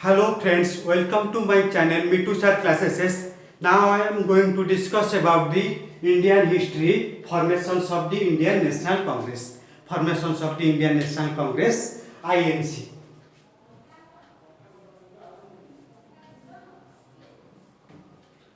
Hello friends, welcome to my channel MITUSIR'S classes. Now I am going to discuss about the Indian history, formations of the Indian National Congress. Formations of the Indian National Congress, INC.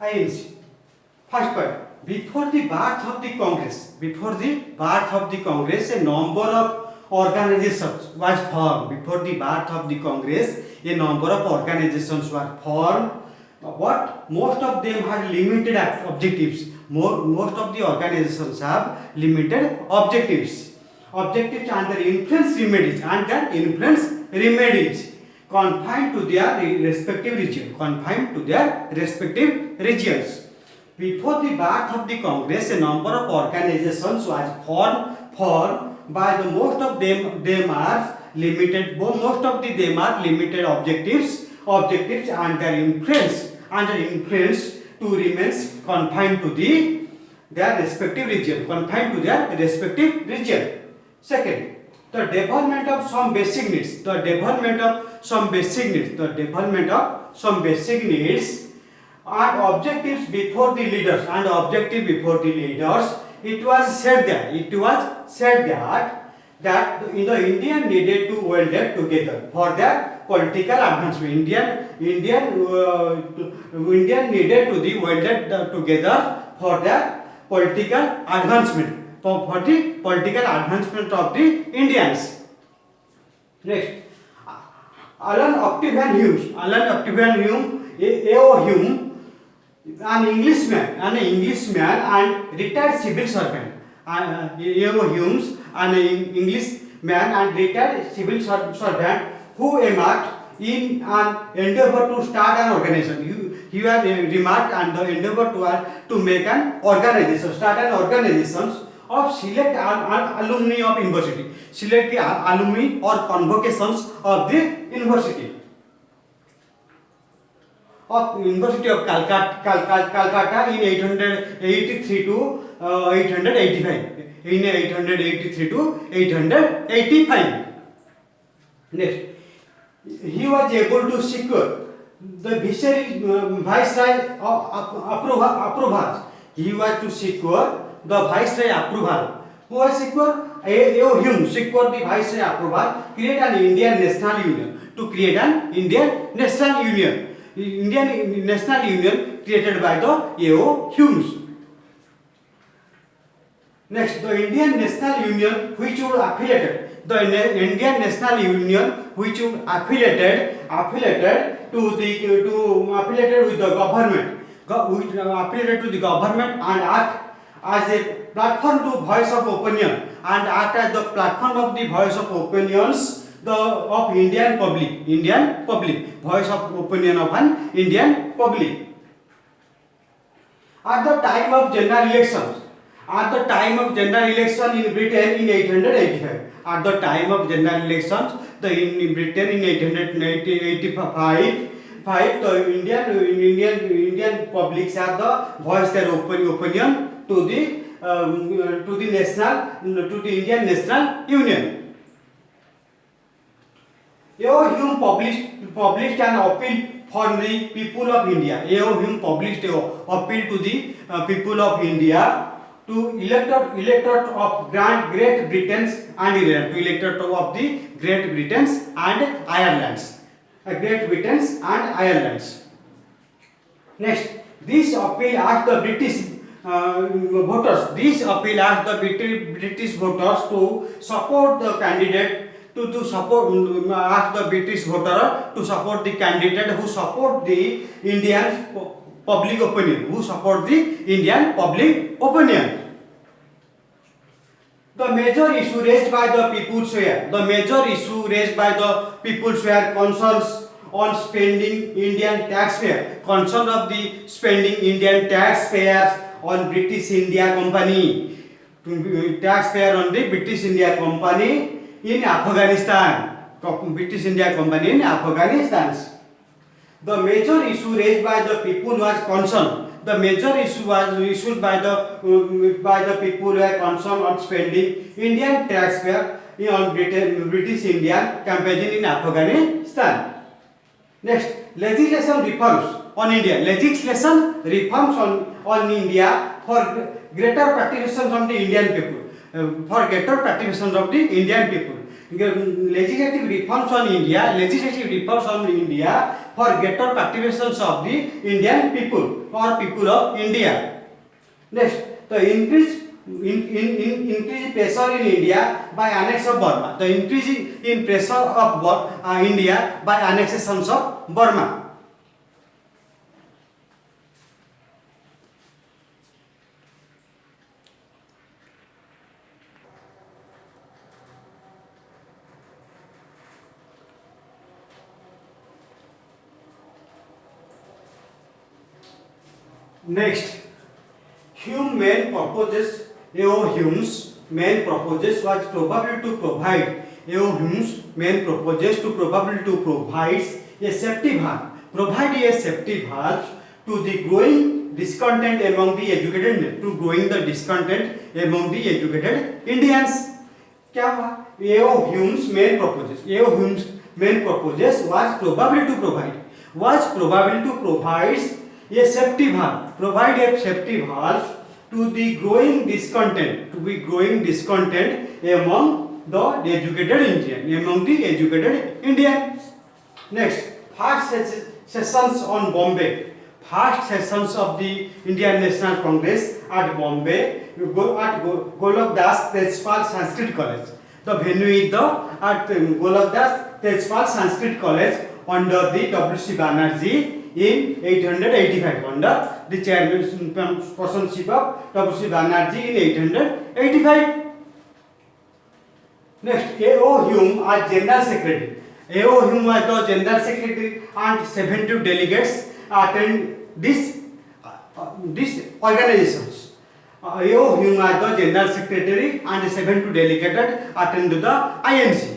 INC. First point, before the birth of the Congress, a number of organizations was formed. Before the birth of the Congress, a number of organizations were formed. But most of them have limited objectives. Most of the organizations have limited objectives. Objectives and their influence remedies confined to their respective regions. Before the birth of the Congress, a number of organizations was formed by the most of them are limited. Most of them are limited objectives and their influence to remains confined to their respective region. Second, the development of some basic needs. And objectives before the leaders. It was said that the Indian needed to welded together for their political advancement. Indian needed to be welded together for their political advancement. For the political advancement of the Indians. Next, Alan Octavian Hume, A.O. Hume, an Englishman and retired civil servant. A.O. Hume, an Englishman and retired civil servant who emerged in an endeavor to start an organization. He had remarked and the endeavor to make an organization, start an organization of select alumni of university, select the alumni or convocations of the University of Calcutta in 883 to 885. In 883 to 885. Next, he was able to secure the viceroy approvals. He was to secure the viceroy approval. Who was secure? A.O. Hume secured the viceroy approval, create an Indian National Union. To create an Indian National Union. Indian National Union created by the A.O. Hume. Next, the Indian National Union which would affiliated. The Indian National Union which would affiliated with the government and act as a platform to voice of opinion and act as the platform of the voice of opinions of Indian public, voice of opinion of an Indian public. At the time of general elections in Britain in 885. At the time of general elections, in Britain in 885, the Indian publics have the voice their opinion to the Indian National Union. A.O. Hume published an appeal for the people of India. A.O. Hume published an appeal to the people of India to electorate of Great Britain and Ireland, to electorate of the Great Britain and Ireland. Next, this appeal asked the British voters. To support the candidate. Ask the British voter to support the candidate who support the Indian public opinion. The major issue raised by the people's were concerns on spending Indian taxpayer. Concern of the spending Indian taxpayers on British India Company. Taxpayer on the British India Company in Afghanistan. The major issue raised by the people was concern. The major issue was issued by the people who were concerned on spending Indian taxpayer on British India campaign in Afghanistan. Next, legislation reforms on India. Legislation reforms on India for greater participation of the Indian people. For greater participation of the Indian people. Legislative reforms on India. Legislative reforms on India for greater participation of the Indian people or people of India. Next, the increase pressure in India by annex of Burma. The increase in pressure of India by annexation of Burma. Next, Hume's main purposes was probably to provide a safety valve. Provide a safety valve to the growing discontent among the educated Indians. क्या हुआ? Hume's main purposes was probably to provide a safety valve. Provide a safety valve to the growing discontent among the educated Indians. Next, first sessions on Bombay. First sessions of the Indian National Congress at Bombay at Golok Das Tejpal Sanskrit College. The venue is at Golok Das Tejpal Sanskrit College under the W.C. Banerjee in 885, under the chairmanship of W.C. Banerjee in 885. Next, A.O. Hume as General Secretary. A.O. Hume was the General Secretary and 70 delegates attend these organizations. A.O. Hume was the General Secretary and 70 delegates attend the INC.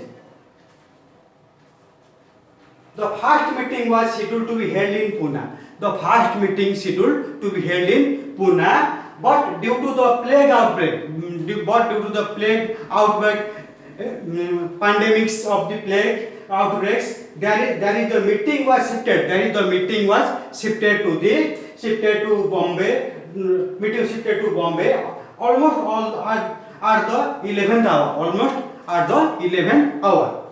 The first meeting was scheduled to be held in Pune. But due to the plague outbreak, pandemics of the plague outbreaks, the meeting was shifted to Bombay. Almost all at the 11th hour.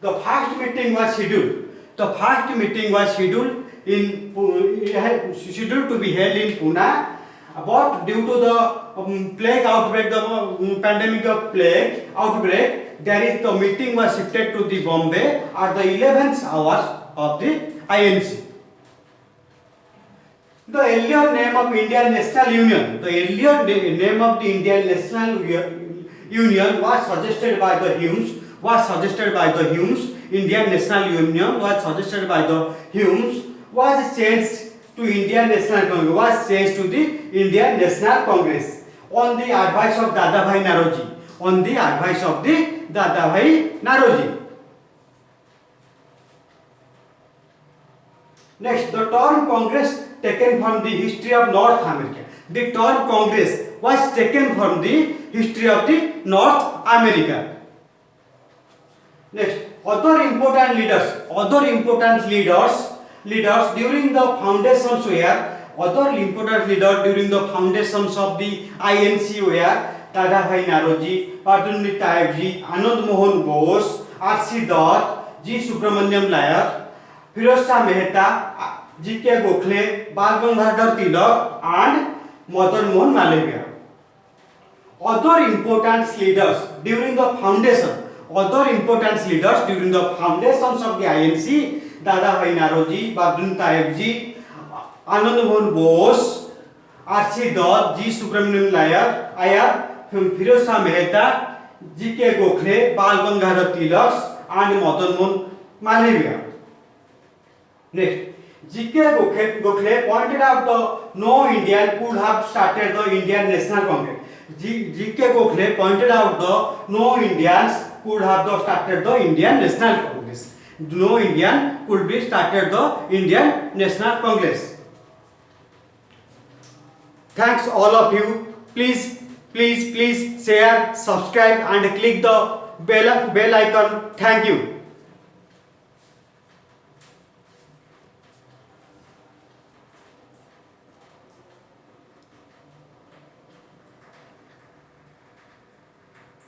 The first meeting was scheduled to be held in Pune, but due to the plague outbreak, the pandemic of plague outbreak, the meeting was shifted to the Bombay at the 11th hour of the INC. The earlier name of Indian National Union. Was suggested by the Humes. Indian National Union was suggested by the Humes. Was changed to Indian National Congress. Was changed to the Indian National Congress on the advice of Dadabhai Naroji. Next, the term Congress taken from the history of North America. The term Congress was taken from the history of the North America. Next, other important leaders during the foundations of the INC were Dadabhai Naroji, Pandit Tayebji, Anand Mohan Bose, R.C. Dutt, G. Subramaniam Iyer, Firoz Shah Mehta, G.K. Gokhale, Bal Gangadhar Tilak, and Madan Mohan Malviya. Other important leaders during the foundations of the INC, Dadabhai Naroji, Pandit Tayebji, Anand Mohan Bose, R.C. Dutt, G. Subramaniam Iyer, Firoz Shah Mehta, G.K. Gokhale, Bal Gangadhar Tilak, and Madan Mohan Malviya. Next, G.K. Gokhale pointed out that no Indian could have started the Indian National Congress. G.K. Gokhale pointed out that no Indians could have started the Indian National Congress. No Indian could be started the Indian National Congress. Thanks all of you. Please share, subscribe and click the bell icon. Thank you.